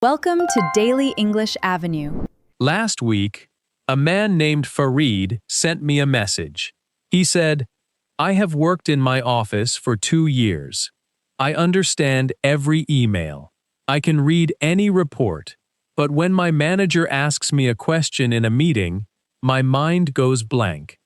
Welcome to Daily English Avenue. Last week, a man named Farid sent me a message. He said, "I have worked in my office for 2 years. I understand every email. I can read any report. But when my manager asks me a question in a meeting, my mind goes blank.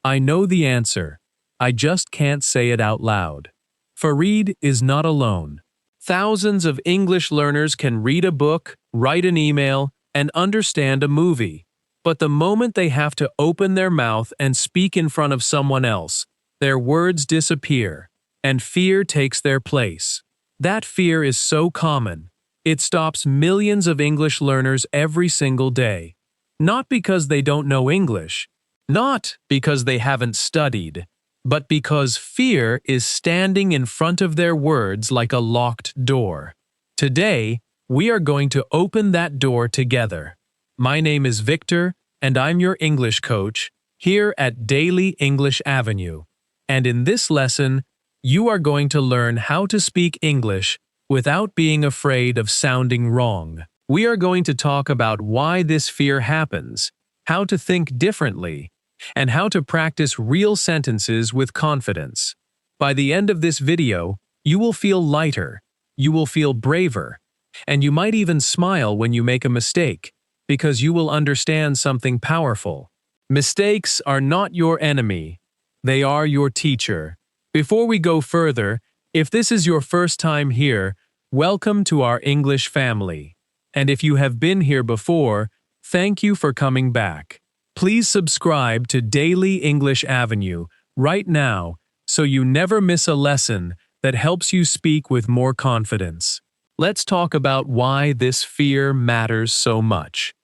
I know the answer. I just can't say it out loud." Farid is not alone. Thousands of English learners can read a book, write an email, and understand a movie. But the moment they have to open their mouth and speak in front of someone else, their words disappear, and fear takes their place. That fear is so common. It stops millions of English learners every single day. Not because they don't know English, not because they haven't studied, but because fear is standing in front of their words like a locked door. Today, we are going to open that door together. My name is Victor, and I'm your English coach here at Daily English Avenue. And in this lesson, you are going to learn how to speak English without being afraid of sounding wrong. We are going to talk about why this fear happens, how to think differently, and how to practice real sentences with confidence. By the end of this video, you will feel lighter, you will feel braver, and you might even smile when you make a mistake, because you will understand something powerful. Mistakes are not your enemy, they are your teacher. Before we go further, if this is your first time here, welcome to our English family. And if you have been here before, thank you for coming back. Please subscribe to Daily English Avenue right now so you never miss a lesson that helps you speak with more confidence. Let's talk about why this fear matters so much.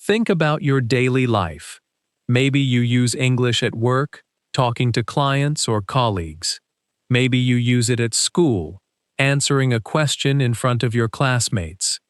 Think about your daily life. Maybe you use English at work, talking to clients or colleagues. Maybe you use it at school, answering a question in front of your classmates.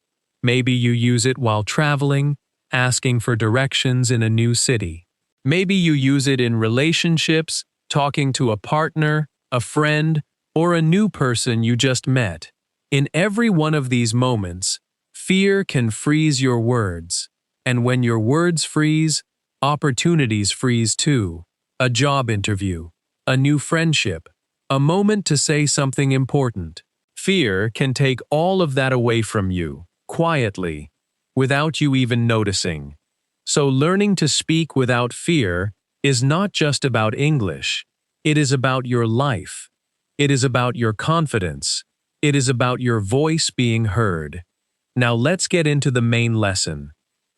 Maybe you use it while traveling, asking for directions in a new city. Maybe you use it in relationships, talking to a partner, a friend, or a new person you just met. In every one of these moments, fear can freeze your words. And when your words freeze, opportunities freeze too. A job interview, a new friendship, a moment to say something important. Fear can take all of that away from you, quietly, without you even noticing. So learning to speak without fear is not just about English. It is about your life. It is about your confidence. It is about your voice being heard. Now let's get into the main lesson.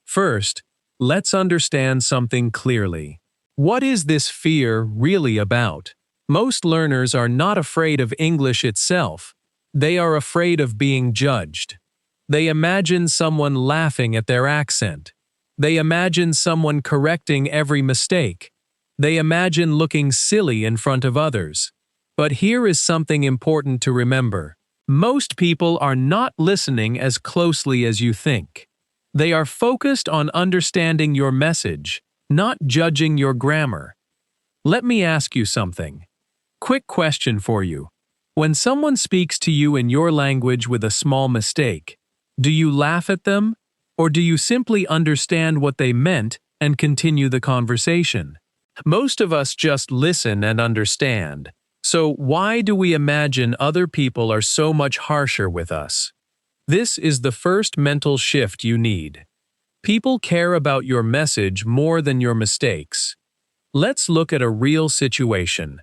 First, let's understand something clearly. What is this fear really about? Most learners are not afraid of English itself. They are afraid of being judged. They imagine someone laughing at their accent. They imagine someone correcting every mistake. They imagine looking silly in front of others. But here is something important to remember. Most people are not listening as closely as you think. They are focused on understanding your message, not judging your grammar. Let me ask you something. Quick question for you. When someone speaks to you in your language with a small mistake, do you laugh at them, or do you simply understand what they meant and continue the conversation? Most of us just listen and understand. So why do we imagine other people are so much harsher with us? This is the first mental shift you need. People care about your message more than your mistakes. Let's look at a real situation.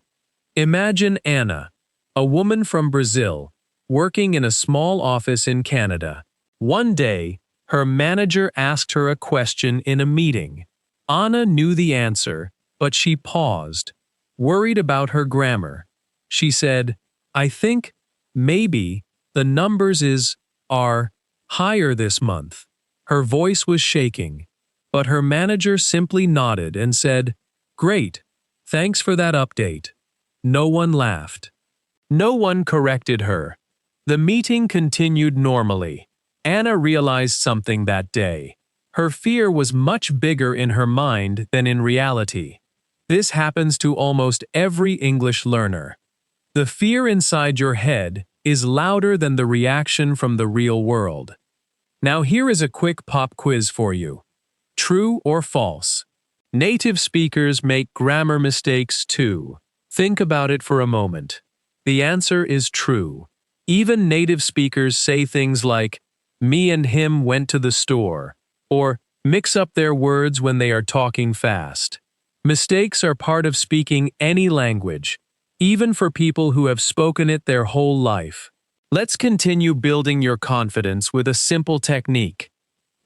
Imagine Anna, a woman from Brazil, working in a small office in Canada. One day, her manager asked her a question in a meeting. Anna knew the answer, but she paused, worried about her grammar. She said, "I think, maybe, the numbers are higher this month." Her voice was shaking, but her manager simply nodded and said, "Great, thanks for that update." No one laughed. No one corrected her. The meeting continued normally. Anna realized something that day. Her fear was much bigger in her mind than in reality. This happens to almost every English learner. The fear inside your head is louder than the reaction from the real world. Now here is a quick pop quiz for you. True or false? Native speakers make grammar mistakes too. Think about it for a moment. The answer is true. Even native speakers say things like, "Me and him went to the store," or mix up their words when they are talking fast. Mistakes are part of speaking any language, even for people who have spoken it their whole life. Let's continue building your confidence with a simple technique.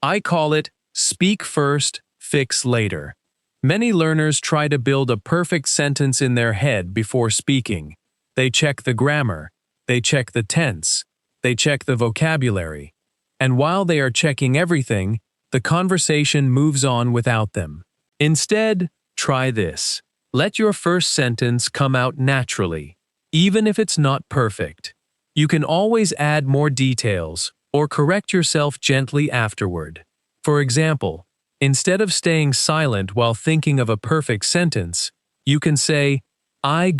I call it speak first, fix later. Many learners try to build a perfect sentence in their head before speaking. They check the grammar, they check the tense, they check the vocabulary. And while they are checking everything, the conversation moves on without them. Instead, try this. Let your first sentence come out naturally, even if it's not perfect. You can always add more details or correct yourself gently afterward. For example, instead of staying silent while thinking of a perfect sentence, you can say, I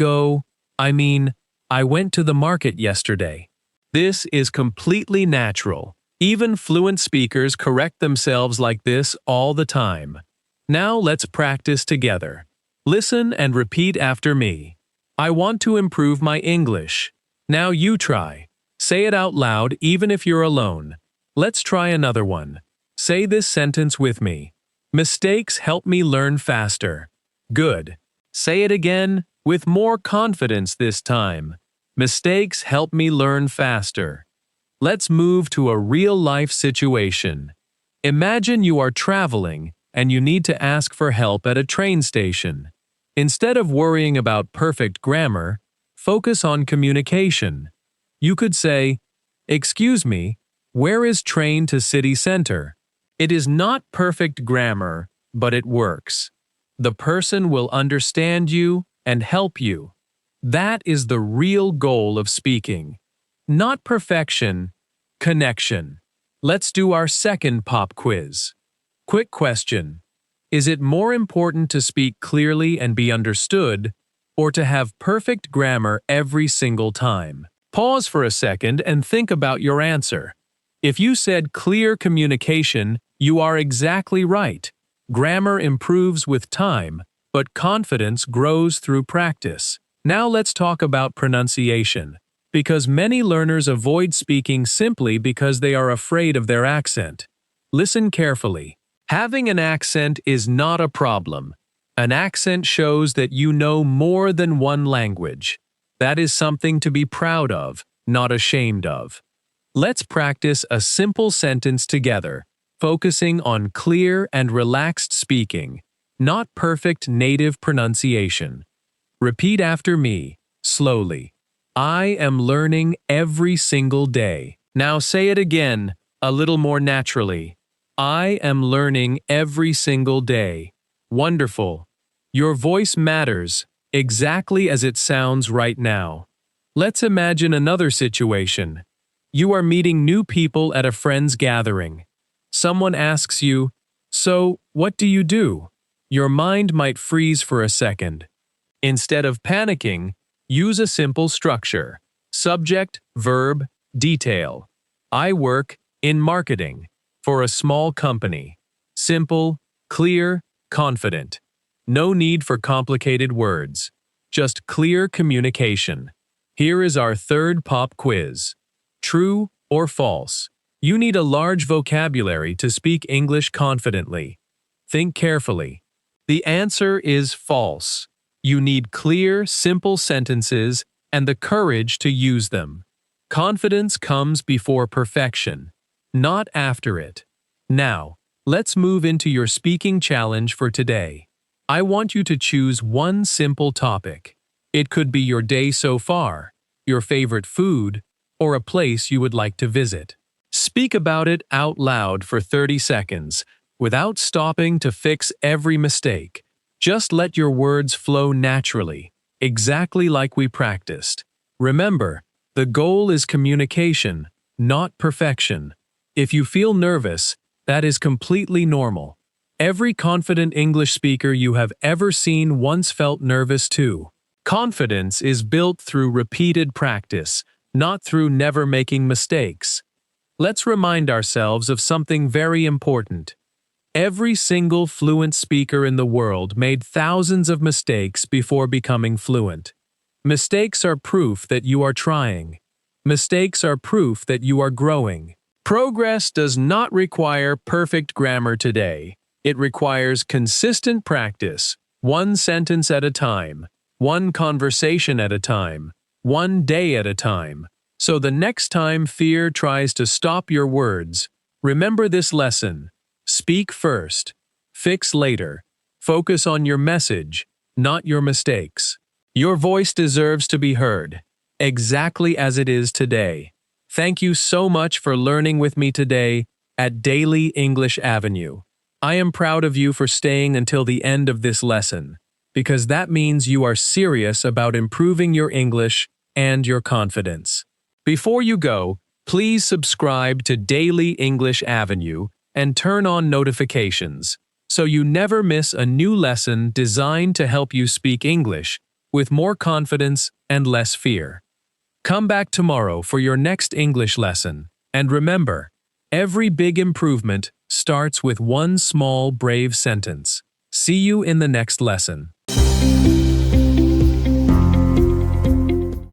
went to the market yesterday. This is completely natural. Even fluent speakers correct themselves like this all the time. Now let's practice together. Listen and repeat after me. I want to improve my English. Now you try. Say it out loud even if you're alone. Let's try another one. Say this sentence with me. Mistakes help me learn faster. Good. Say it again, with more confidence this time. Mistakes help me learn faster. Let's move to a real-life situation. Imagine you are traveling and you need to ask for help at a train station. Instead of worrying about perfect grammar, focus on communication. You could say, "Excuse me, where is train to city center?" It is not perfect grammar, but it works. The person will understand you and help you. That is the real goal of speaking. Not perfection, connection. Let's do our second pop quiz. Quick question. Is it more important to speak clearly and be understood, or to have perfect grammar every single time? Pause for a second and think about your answer. If you said clear communication, you are exactly right. Grammar improves with time, but confidence grows through practice. Now let's talk about pronunciation, because many learners avoid speaking simply because they are afraid of their accent. Listen carefully. Having an accent is not a problem. An accent shows that you know more than one language. That is something to be proud of, not ashamed of. Let's practice a simple sentence together, focusing on clear and relaxed speaking, not perfect native pronunciation. Repeat after me, slowly. I am learning every single day. Now say it again, a little more naturally. I am learning every single day. Wonderful. Your voice matters, exactly as it sounds right now. Let's imagine another situation. You are meeting new people at a friend's gathering. Someone asks you, "So, what do you do?" Your mind might freeze for a second. Instead of panicking, use a simple structure. Subject, verb, detail. I work in marketing for a small company. Simple, clear, confident. No need for complicated words. Just clear communication. Here is our third pop quiz. True or false? You need a large vocabulary to speak English confidently. Think carefully. The answer is false. You need clear, simple sentences and the courage to use them. Confidence comes before perfection, not after it. Now, let's move into your speaking challenge for today. I want you to choose one simple topic. It could be your day so far, your favorite food, or a place you would like to visit. Speak about it out loud for 30 seconds, without stopping to fix every mistake. Just let your words flow naturally, exactly like we practiced. Remember, the goal is communication, not perfection. If you feel nervous, that is completely normal. Every confident English speaker you have ever seen once felt nervous too. Confidence is built through repeated practice, not through never making mistakes. let's remind ourselves of something very important. Every single fluent speaker in the world made thousands of mistakes before becoming fluent. Mistakes are proof that you are trying. Mistakes are proof that you are growing. Progress does not require perfect grammar today. It requires consistent practice, one sentence at a time, one conversation at a time, one day at a time. So the next time fear tries to stop your words, remember this lesson. Speak first. Fix later. Focus on your message, not your mistakes. Your voice deserves to be heard, exactly as it is today. Thank you so much for learning with me today at Daily English Avenue. I am proud of you for staying until the end of this lesson, because that means you are serious about improving your English and your confidence. Before you go, please subscribe to Daily English Avenue and turn on notifications so you never miss a new lesson designed to help you speak English with more confidence and less fear. Come back tomorrow for your next English lesson, and remember, every big improvement starts with one small, brave sentence. See you in the next lesson.